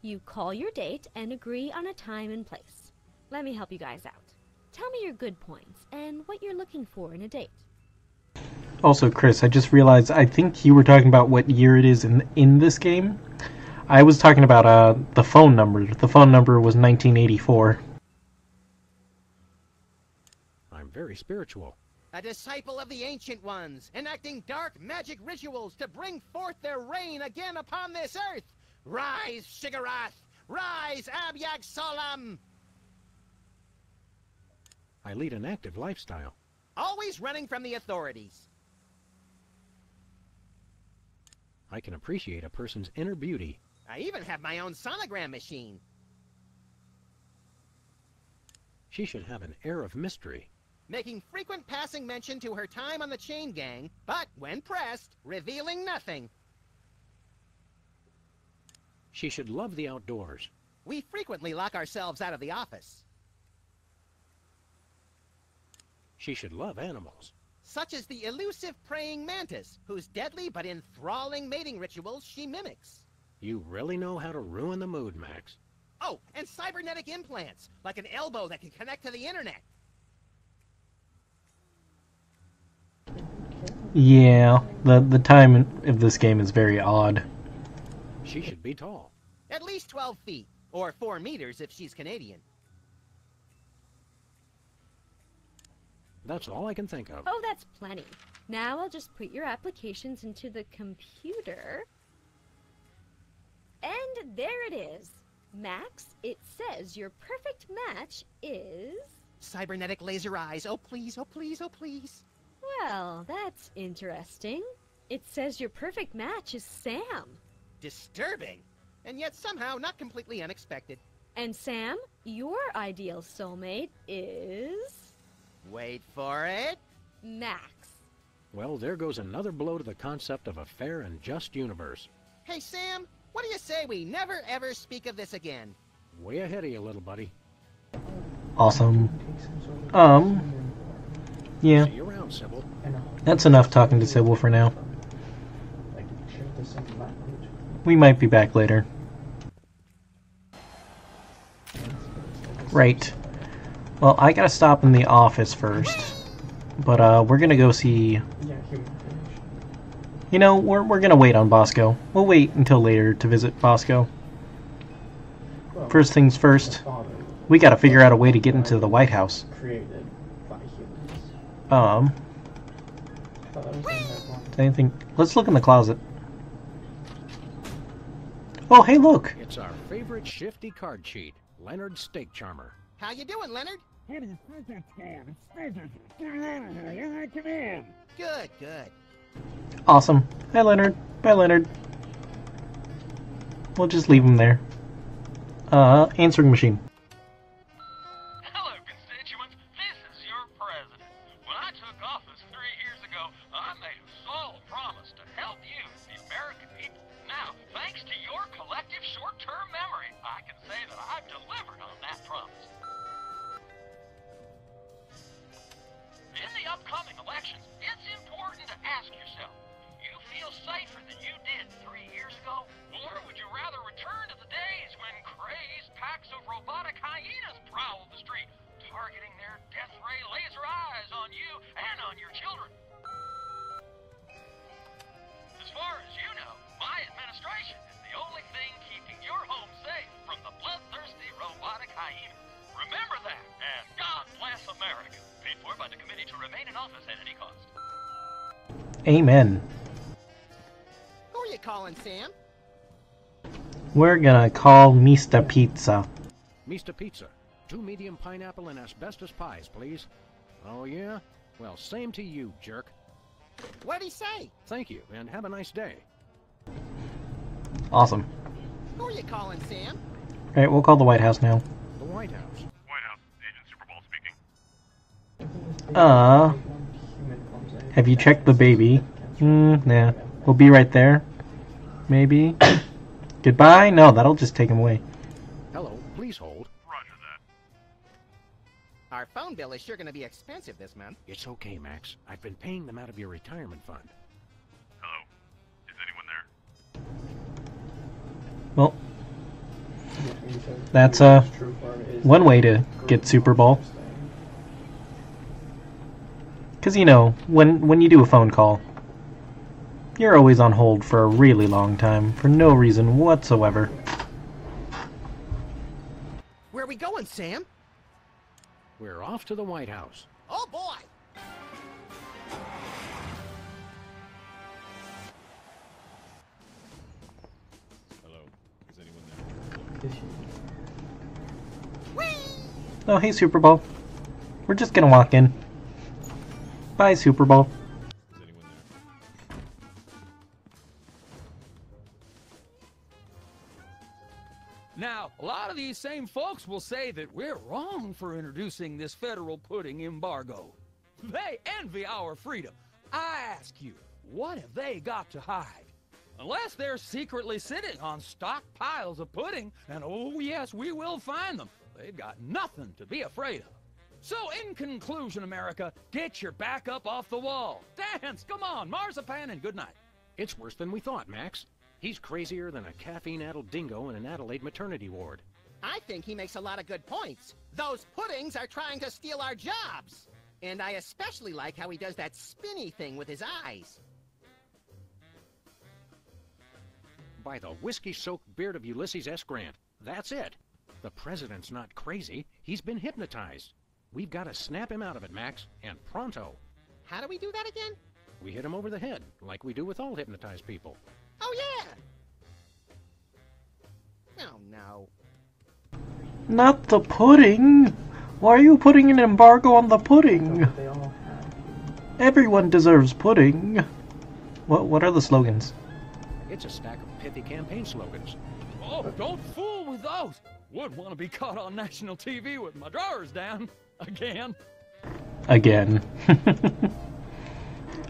You call your date and agree on a time and place. Let me help you guys out. Tell me your good points and what you're looking for in a date. Also, Chris, I just realized I think you were talking about what year it is in this game. I was talking about the phone number. The phone number was 1984. I'm very spiritual. A disciple of the Ancient Ones, enacting dark magic rituals to bring forth their reign again upon this earth. Rise, Shigarath! Rise, Abyag-Solam! I lead an active lifestyle. Always running from the authorities. I can appreciate a person's inner beauty. I even have my own sonogram machine. She should have an air of mystery. Making frequent passing mention to her time on the Chain Gang, but when pressed, revealing nothing. She should love the outdoors. We frequently lock ourselves out of the office. She should love animals. Such as the elusive praying mantis, whose deadly but enthralling mating rituals she mimics. You really know how to ruin the mood, Max. Oh, and cybernetic implants, like an elbow that can connect to the internet. Yeah, the time of this game is very odd. She should be tall. At least 12 feet, or 4 meters if she's Canadian. That's all I can think of. Oh, that's plenty. Now I'll just put your applications into the computer. And there it is. Max, it says your perfect match is... Cybernetic laser eyes, oh please, oh please, oh please. Well, that's interesting. It says your perfect match is Sam. Disturbing, and yet somehow not completely unexpected. And Sam, your ideal soulmate is... Wait for it. Max. Well, there goes another blow to the concept of a fair and just universe. Hey Sam, what do you say we never ever speak of this again? Way ahead of you, little buddy. Awesome. Yeah. See you around, Sybil. That's enough talking to Sybil for now. We might be back later. Right. Well, I gotta stop in the office first. But, we're gonna go see... You know, we're gonna wait on Bosco. We'll wait until later to visit Bosco. First things first, we gotta figure out a way to get into the White House. Anything? Let's look in the closet. Oh, hey, look! It's our favorite shifty card cheat, Leonard Steak Charmer. How you doing, Leonard? Good, good. Awesome. Hi, Leonard. Bye, Leonard. We'll just leave him there. Answering machine. Hello, constituents. This is your president. When I took office 3 years ago, I made a solemn promise to help you, the American people. Now, thanks to your collective short-term memory, I can say that I've delivered on that promise. In the upcoming elections, it's important to ask yourself, you feel safer than you did 3 years ago? Or would you rather return to the days when crazed packs of robotic hyenas prowl the street, targeting their death ray laser eyes on you and on your children? As far as you know, my administration is the only thing keeping your home safe from the bloodthirsty robotic hyenas. Remember that, and God bless America. Paid for by the committee to remain in office at any cost. Amen. Who are you calling, Sam? We're gonna call Mr. Pizza. Mr. Pizza, 2 medium pineapple and asbestos pies, please. Oh, yeah? Well, same to you, jerk. What'd he say? Thank you, and have a nice day. Awesome. Who are you calling, Sam? Alright, we'll call the White House now. The White House. White House, Agent Super Bowl speaking. Have you checked the baby? Nah. We'll be right there. Maybe. Goodbye? No, that'll just take him away. Hello, please hold. Roger that. Our phone bill is sure going to be expensive this month. It's okay, Max. I've been paying them out of your retirement fund. Hello? Is anyone there? Well, That's one way to get Super Bowl. Because, you know, when you do a phone call, you're always on hold for a really long time, for no reason whatsoever. Where are we going, Sam? We're off to the White House. Oh, boy! Hello. Is anyone there? Oh, hey, Super Bowl. We're just gonna walk in. Bye, Super Bowl. Is anyone there? Now, a lot of these same folks will say that we're wrong for introducing this federal pudding embargo. They envy our freedom. I ask you, what have they got to hide? Unless they're secretly sitting on stockpiles of pudding, and oh yes, we will find them, they've got nothing to be afraid of. So in conclusion, America, get your back up off the wall. Dance, come on, marzipan, and good night. It's worse than we thought, Max. He's crazier than a caffeine-addled dingo in an Adelaide maternity ward. I think he makes a lot of good points. Those puddings are trying to steal our jobs. And I especially like how he does that spinny thing with his eyes. By the whiskey-soaked beard of Ulysses S. Grant, that's it. The president's not crazy. He's been hypnotized. We've got to snap him out of it, Max, and pronto. How do we do that again? We hit him over the head, like we do with all hypnotized people. Oh, yeah! Oh, no. Not the pudding! Why are you putting an embargo on the pudding? Everyone deserves pudding. What are the slogans? It's a stack of pithy campaign slogans. Oh, don't fool with those. Wouldn't want to be caught on national TV with my drawers down. Again. Again.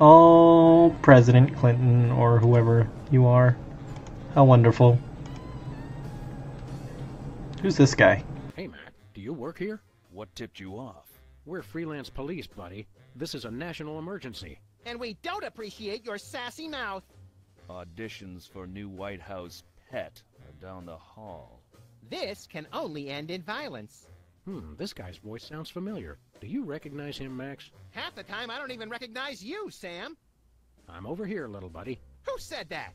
Oh, President Clinton, or whoever you are. How wonderful. Who's this guy? Hey, Mac, do you work here? What tipped you off? We're freelance police, buddy. This is a national emergency. And we don't appreciate your sassy mouth. Auditions for new White House pet are down the hall. This can only end in violence. This guy's voice sounds familiar. Do you recognize him, Max? Half the time I don't even recognize you, Sam. I'm over here, little buddy. Who said that?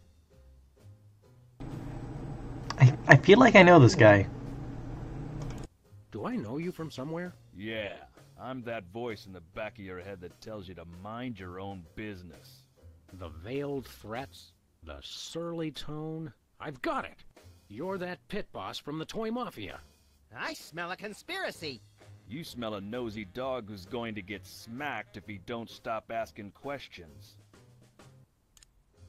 I feel like I know this guy. Do I know you from somewhere? Yeah, I'm that voice in the back of your head that tells you to mind your own business. The veiled threats, the surly tone. I've got it. You're that pit boss from the Toy Mafia. I smell a conspiracy. You smell a nosy dog who's going to get smacked if he don't stop asking questions.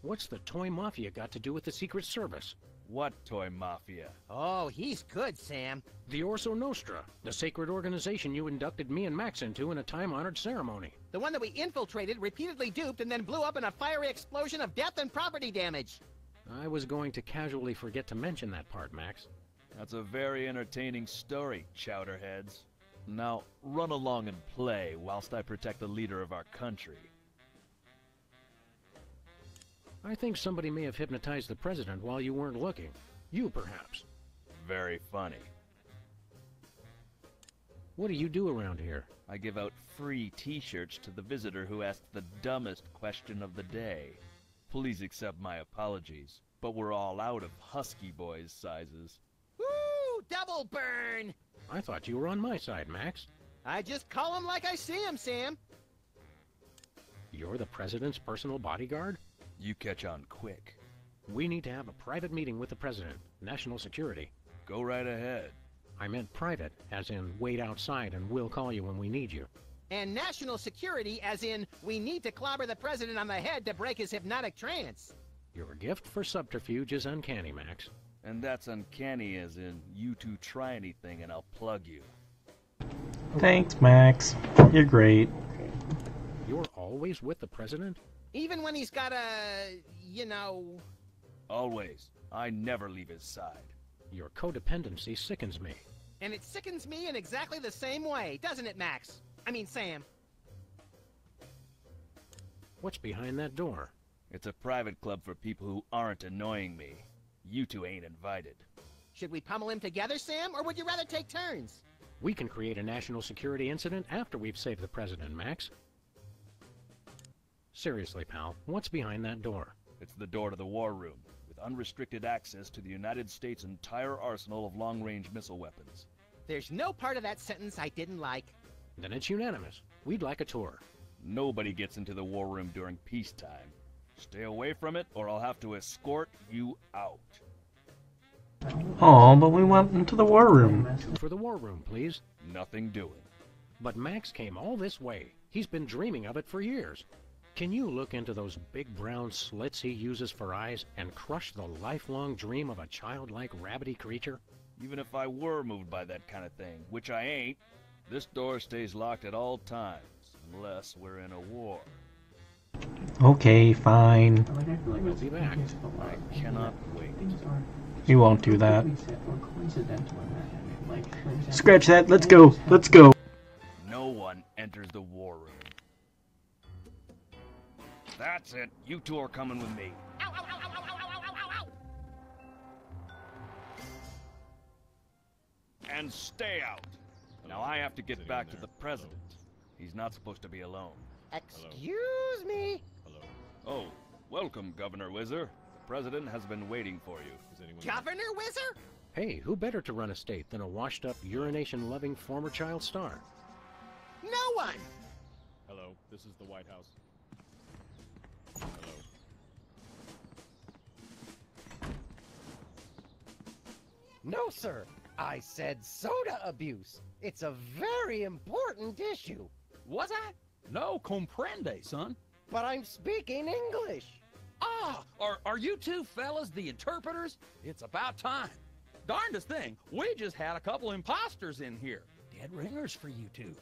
What's the Toy Mafia got to do with the Secret Service? What Toy Mafia? Oh, he's good, Sam. The Orso Nostra, the sacred organization you inducted me and Max into in a time-honored ceremony. The one that we infiltrated, repeatedly duped, and then blew up in a fiery explosion of death and property damage. I was going to casually forget to mention that part, Max. That's a very entertaining story, chowderheads. Now, run along and play whilst I protect the leader of our country. I think somebody may have hypnotized the president while you weren't looking. You, perhaps. Very funny. What do you do around here? I give out free t-shirts to the visitor who asks the dumbest question of the day. Please accept my apologies, but we're all out of Husky Boys sizes. Woo! Double burn! I thought you were on my side, Max. I just call him like I see him, Sam. You're the president's personal bodyguard? You catch on quick. We need to have a private meeting with the president. National security. Go right ahead. I meant private, as in wait outside and we'll call you when we need you. And national security, as in, we need to clobber the president on the head to break his hypnotic trance. Your gift for subterfuge is uncanny, Max. And that's uncanny as in, you two try anything and I'll plug you. Thanks, Max. You're great. You're always with the president? Even when he's got a, you know... Always. I never leave his side. Your codependency sickens me. And it sickens me in exactly the same way, doesn't it, Max? I mean, Sam. What's behind that door? It's a private club for people who aren't annoying me. You two ain't invited. Should we pummel him together, Sam, or would you rather take turns? We can create a national security incident after we've saved the president, Max. Seriously, pal, what's behind that door? It's the door to the war room, with unrestricted access to the United States' entire arsenal of long-range missile weapons. There's no part of that sentence I didn't like. Then it's unanimous. We'd like a tour. Nobody gets into the war room during peacetime. Stay away from it, or I'll have to escort you out. Oh, but we went into the war room. For the war room, please. Nothing doing. But Max came all this way. He's been dreaming of it for years. Can you look into those big brown slits he uses for eyes and crush the lifelong dream of a childlike rabbity creature? Even if I were moved by that kind of thing, which I ain't, this door stays locked at all times, unless we're in a war. Okay, fine. We'll be back. I cannot wait. We won't do that. Scratch that. Let's go. Let's go. No one enters the war room. That's it. You two are coming with me. Ow, ow, ow, ow, ow, ow, ow, ow, ow. And stay out. Now I have to get back to the president. He's not supposed to be alone. Excuse me. Oh, welcome, Governor Whizzer. The president has been waiting for you. Governor Whizzer? Hey, who better to run a state than a washed-up, urination-loving former child star? No one. Hello, this is the White House. Hello. No, sir. I said soda abuse. It's a very important issue. Was I? No comprende, son. But I'm speaking English. Ah, are you two fellas the interpreters? It's about time. Darndest thing, we just had a couple imposters in here. Dead ringers for you two.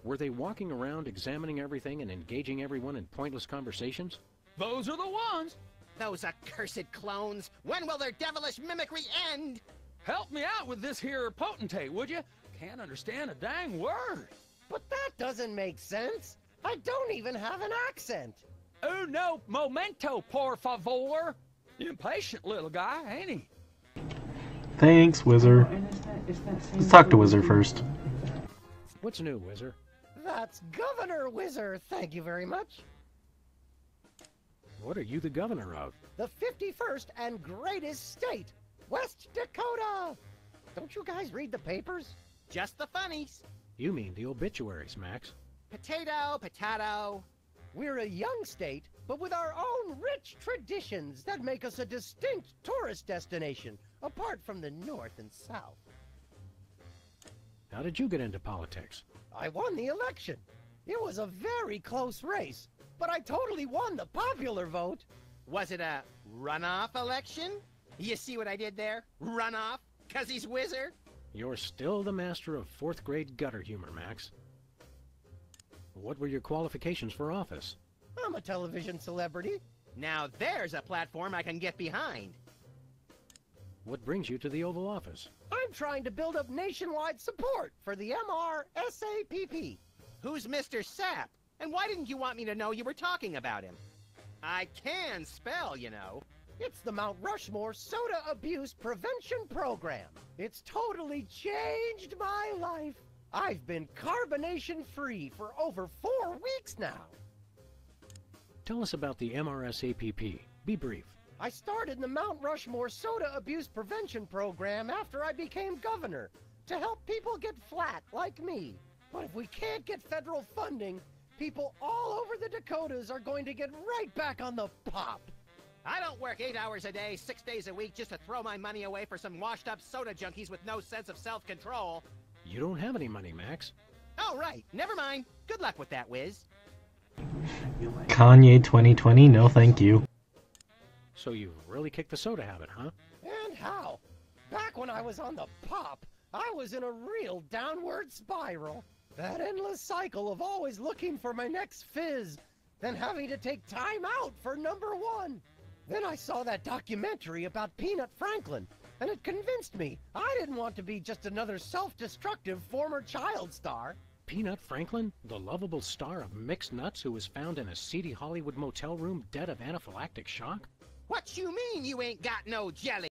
Were they walking around examining everything and engaging everyone in pointless conversations? Those are the ones. Those accursed clones. When will their devilish mimicry end? Help me out with this here potentate, would you? Can't understand a dang word. But that doesn't make sense. I don't even have an accent. No momento, por favor. Impatient little guy, ain't he? Thanks, Whizzer. Let's talk to Whizzer first. What's new, Whizzer? That's Governor Whizzer, thank you very much. What are you the governor of? The 51st and greatest state, West Dakota. Don't you guys read the papers? Just the funnies. You mean the obituaries, Max. Potato, potato. We're a young state, but with our own rich traditions that make us a distinct tourist destination, apart from the North and South. How did you get into politics? I won the election. It was a very close race, but I totally won the popular vote. Was it a runoff election? You see what I did there? Runoff? 'Cause he's Whizzer? You're still the master of fourth-grade gutter humor, Max. What were your qualifications for office? I'm a television celebrity. Now there's a platform I can get behind. What brings you to the Oval Office? I'm trying to build up nationwide support for the MRSAPP. Who's Mr. Sapp? And why didn't you want me to know you were talking about him? I can spell, you know. It's the Mount Rushmore Soda Abuse Prevention Program. It's totally changed my life. I've been carbonation-free for over 4 weeks now. Tell us about the MRSAPP. Be brief. I started the Mount Rushmore Soda Abuse Prevention Program after I became governor to help people get flat like me. But if we can't get federal funding, people all over the Dakotas are going to get right back on the pop. I don't work 8 hours a day, 6 days a week just to throw my money away for some washed-up soda junkies with no sense of self-control. You don't have any money, Max. Oh, right. Never mind. Good luck with that, Wiz. Kanye 2020, no thank you. So you've really kicked the soda habit, huh? And how? Back when I was on the pop, I was in a real downward spiral. That endless cycle of always looking for my next fizz, then having to take time out for #1. Then I saw that documentary about Peanut Franklin, and it convinced me I didn't want to be just another self-destructive former child star. Peanut Franklin, the lovable star of mixed nuts who was found in a seedy Hollywood motel room dead of anaphylactic shock? What you mean you ain't got no jelly?